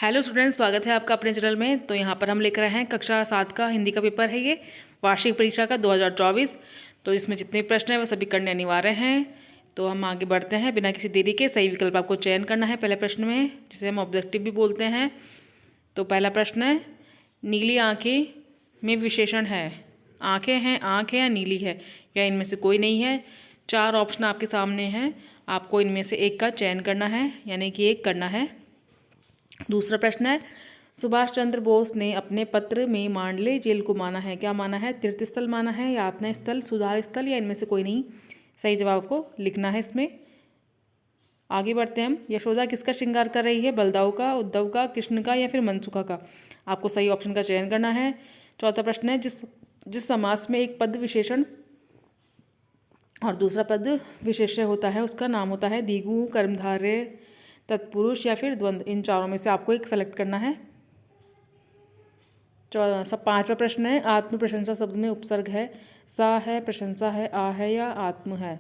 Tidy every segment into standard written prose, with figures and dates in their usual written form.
Hello students, स्वागत है आपका अपने चैनल में। तो यहाँ पर हम लेकर आए हैं कक्षा 7 का हिंदी का पेपर है ये, वार्षिक परीक्षा का 2024। तो इसमें जितने प्रश्न हैं वो सभी करने अनिवार्य हैं। तो हम आगे बढ़ते हैं बिना किसी देरी के। सही विकल्प आपको चयन करना है पहले प्रश्न में, जिसे हम ऑब्जेक्टिव भी बोलते हैं। तो पहला प्रश्न है, नीली आँखें में विशेषण है। आँखें हैं, आँख है या नीली है, या इनमें से कोई नहीं है। 4 ऑप्शन आपके सामने हैं, आपको इनमें से एक का चयन करना है, यानी कि एक करना है। दूसरा प्रश्न है, सुभाष चंद्र बोस ने अपने पत्र में मांडले जेल को माना है। क्या माना है? तीर्थ स्थल माना है, यातना स्थल, सुधार स्थल, या इनमें से कोई नहीं। सही जवाब को लिखना है इसमें। आगे बढ़ते हैं हम। यशोदा किसका श्रृंगार कर रही है? बलदाऊ का, उद्धव का, कृष्ण का, या फिर मनसुखा का। आपको सही ऑप्शन का चयन करना है। चौथा प्रश्न है, जिस समास में एक पद विशेषण और दूसरा पद विशेष्य होता है उसका नाम होता है द्विगु, कर्मधारय, तत्पुरुष, या फिर द्वंद्व। इन चारों में से आपको एक सेलेक्ट करना है। पांचवा प्रश्न है, आत्म प्रशंसा शब्द में उपसर्ग है। सा है, प्रशंसा है, आ है, या आत्म है।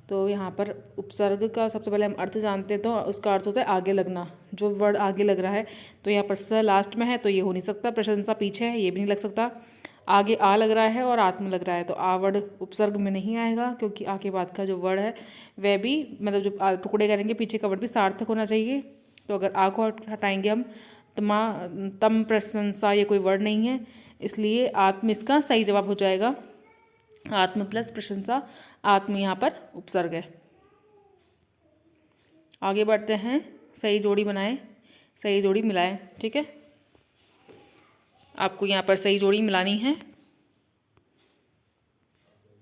तो यहाँ पर उपसर्ग का सबसे पहले हम अर्थ जानते हैं। तो उसका अर्थ होता है आगे लगना, जो वर्ड आगे लग रहा है। तो यहाँ पर स लास्ट में है तो ये हो नहीं सकता। प्रशंसा पीछे है, ये भी नहीं लग सकता। आगे आ लग रहा है और आत्म लग रहा है, तो आ वर्ड उपसर्ग में नहीं आएगा, क्योंकि आ के बाद का जो वर्ड है वह भी, मतलब जो टुकड़े करेंगे पीछे का वर्ड भी सार्थक होना चाहिए। तो अगर आ को हटाएंगे हम, तम प्रशंसा, ये कोई वर्ड नहीं है, इसलिए आत्म इसका सही जवाब हो जाएगा। आत्म प्लस प्रशंसा, आत्म यहाँ पर उपसर्ग है। आगे बढ़ते हैं। सही जोड़ी बनाएं, सही जोड़ी मिलाएं। ठीक है, आपको यहाँ पर सही जोड़ी मिलानी है।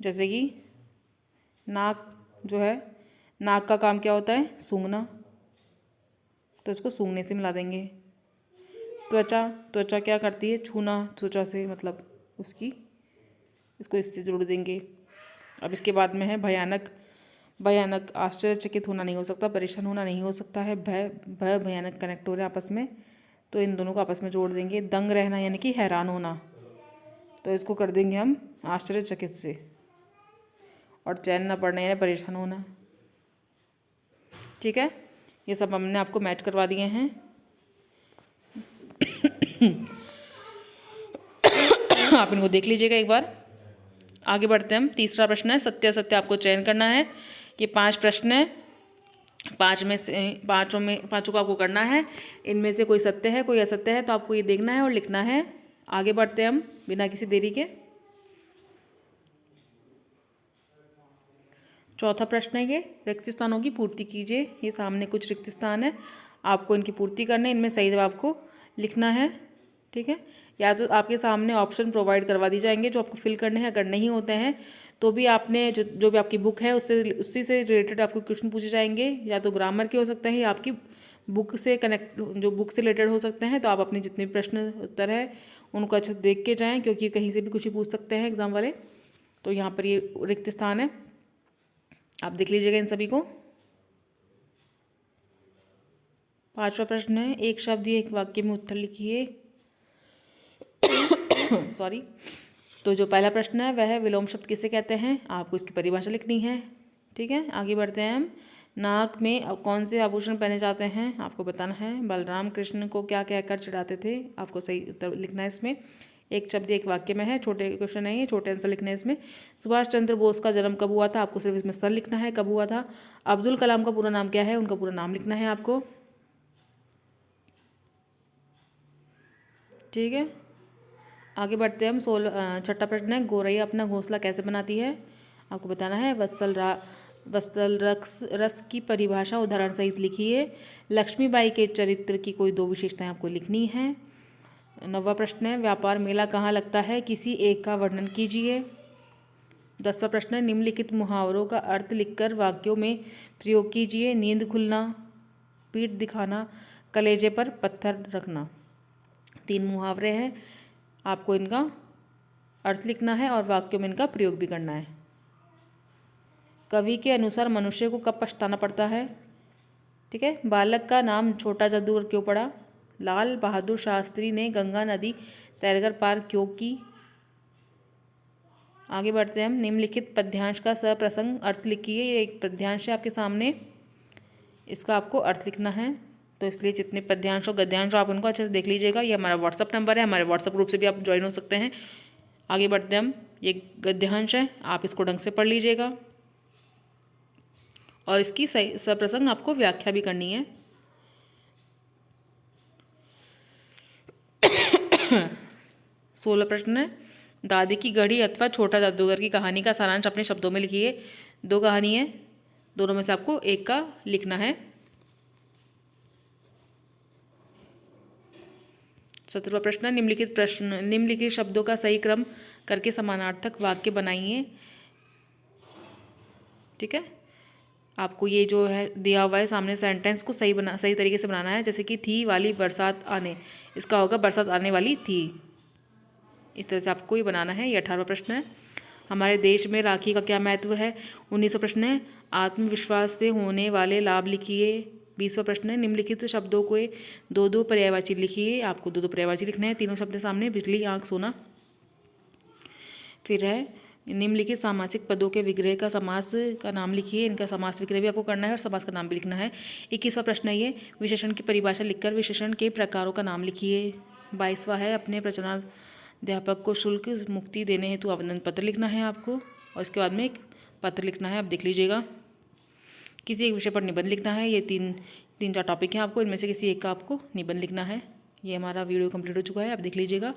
जैसे कि नाक जो है, नाक का काम क्या होता है? सूंघना, तो इसको सूंघने से मिला देंगे। त्वचा, त्वचा क्या करती है? छूना, त्वचा से मतलब उसकी, इसको इससे जोड़ देंगे। अब इसके बाद में है भयानक। भयानक आश्चर्यचकित होना नहीं हो सकता, परेशान होना नहीं हो सकता है। भय, भय भयानक कनेक्ट हो रहे हैं आपस में, तो इन दोनों को आपस में जोड़ देंगे। दंग रहना यानी कि हैरान होना, तो इसको कर देंगे हम आश्चर्यचकित से। और चैन न पड़ना यानी परेशान होना। ठीक है, ये सब हमने आपको मैच करवा दिए हैं। आप इनको देख लीजिएगा एक बार। आगे बढ़ते हैं हम। तीसरा प्रश्न है, सत्य असत्य आपको चयन करना है। ये 5 प्रश्न है, 5 में से पाँचों को आपको करना है। इनमें से कोई सत्य है, कोई असत्य है, तो आपको ये देखना है और लिखना है। आगे बढ़ते हैं हम बिना किसी देरी के। चौथा प्रश्न है, ये रिक्त स्थानों की पूर्ति कीजिए। ये सामने कुछ रिक्त स्थान है, आपको इनकी पूर्ति करना है। इनमें सही जवाब को लिखना है। ठीक है, या तो आपके सामने ऑप्शन प्रोवाइड करवा दी जाएंगे जो आपको फिल करने हैं। अगर नहीं होते हैं तो भी आपने जो भी आपकी बुक है उसी से रिलेटेड आपको क्वेश्चन पूछे जाएंगे। या तो ग्रामर के हो सकते हैं, या आपकी बुक से कनेक्ट, जो बुक से रिलेटेड हो सकते हैं। तो आप अपने जितने भी प्रश्न उत्तर है उनको अच्छे से देख के जाएँ, क्योंकि कहीं से भी कुछ ही पूछ सकते हैं एग्जाम वाले। तो यहाँ पर ये रिक्त स्थान है, आप देख लीजिएगा इन सभी को। पांचवा प्रश्न है, एक शब्द या एक वाक्य में उत्तर लिखिए। सॉरी। तो जो पहला प्रश्न है वह है, विलोम शब्द किसे कहते हैं? आपको इसकी परिभाषा लिखनी है। ठीक है, आगे बढ़ते हैं हम। नाक में कौन से आभूषण पहने जाते हैं? आपको बताना है। बलराम कृष्ण को क्या कहकर चिढ़ाते थे? आपको सही उत्तर लिखना है इसमें। एक शब्द एक वाक्य में है, छोटे क्वेश्चन है ये, छोटे आंसर लिखने हैं इसमें। सुभाष चंद्र बोस का जन्म कब हुआ था? आपको सिर्फ इसमें साल लिखना है, कब हुआ था। अब्दुल कलाम का पूरा नाम क्या है? उनका पूरा नाम लिखना है आपको। ठीक है, आगे बढ़ते हैं हम। छठा प्रश्न है, गौरैया अपना घोंसला कैसे बनाती है? आपको बताना है। वत्सल रस की परिभाषा उदाहरण सहित लिखिए। लक्ष्मीबाई के चरित्र की कोई 2 विशेषताएं आपको लिखनी है। 9वां प्रश्न है, व्यापार मेला कहाँ लगता है? किसी एक का वर्णन कीजिए। 10वां प्रश्न है, निम्नलिखित मुहावरों का अर्थ लिखकर वाक्यों में प्रयोग कीजिए। नींद खुलना, पीठ दिखाना, कलेजे पर पत्थर रखना। 3 मुहावरे हैं, आपको इनका अर्थ लिखना है और वाक्यों में इनका प्रयोग भी करना है। कवि के अनुसार मनुष्य को कब पछताना पड़ता है? ठीक है, बालक का नाम छोटा जादूगर क्यों पड़ा? लाल बहादुर शास्त्री ने गंगा नदी तैरकर पार क्यों की? आगे बढ़ते हैं हम। निम्नलिखित पद्यांश का सप्रसंग अर्थ लिखिए। ये एक पद्यांश है आपके सामने, इसका आपको अर्थ लिखना है। तो इसलिए जितने पद्यांश और गद्यांश आप उनको अच्छे से देख लीजिएगा। ये हमारा व्हाट्सअप नंबर है, हमारे व्हाट्सअप ग्रुप से भी आप ज्वाइन हो सकते हैं। आगे बढ़ते हैं हम। ये गद्यांश है, आप इसको ढंग से पढ़ लीजिएगा और इसकी सही सप्रसंग आपको व्याख्या भी करनी है। 16 प्रश्न है। दादी की घड़ी अथवा छोटा जादूगर की कहानी का सारांश अपने शब्दों में लिखिए। 2 कहानी है, दोनों में से आपको एक का लिखना है। 17वां प्रश्न, निम्नलिखित शब्दों का सही क्रम करके समानार्थक वाक्य बनाइए। ठीक है, आपको ये जो है दिया हुआ है सामने सेंटेंस को सही तरीके से बनाना है। जैसे कि थी वाली बरसात आने, इसका होगा बरसात आने वाली थी। इस तरह से आपको ये बनाना है। ये 18वां प्रश्न है। हमारे देश में राखी का क्या महत्व है। 19वां प्रश्न है। आत्मविश्वास से होने वाले लाभ लिखिए। 20वां प्रश्न है। निम्नलिखित शब्दों को 2-2 पर्यायवाची लिखिए। आपको 2-2 पर्यायवाची लिखना है। तीनों शब्द सामने, बिजली, आँख, सोना। फिर है निम्नलिखित सामासिक पदों के विग्रह का समास का नाम लिखिए। इनका समास विग्रह भी आपको करना है और समास का नाम भी लिखना है। 21वां प्रश्न है ये, विशेषण की परिभाषा लिखकर विशेषण के प्रकारों का नाम लिखिए। 22वां है, अपने प्रचाराध्यापक को शुल्क मुक्ति देने हेतु आवेदन पत्र लिखना है आपको और इसके बाद में एक पत्र लिखना है। आप देख लीजिएगा। किसी एक विषय पर निबंध लिखना है। ये तीन चार टॉपिक हैं, आपको इनमें से किसी एक का आपको निबंध लिखना है। ये हमारा वीडियो कंप्लीट हो चुका है, आप देख लीजिएगा।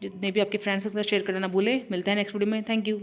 जितने भी आपके फ्रेंड्स हैं उसके साथ शेयर करना ना भूलें। मिलते हैं नेक्स्ट वीडियो में। Thank you.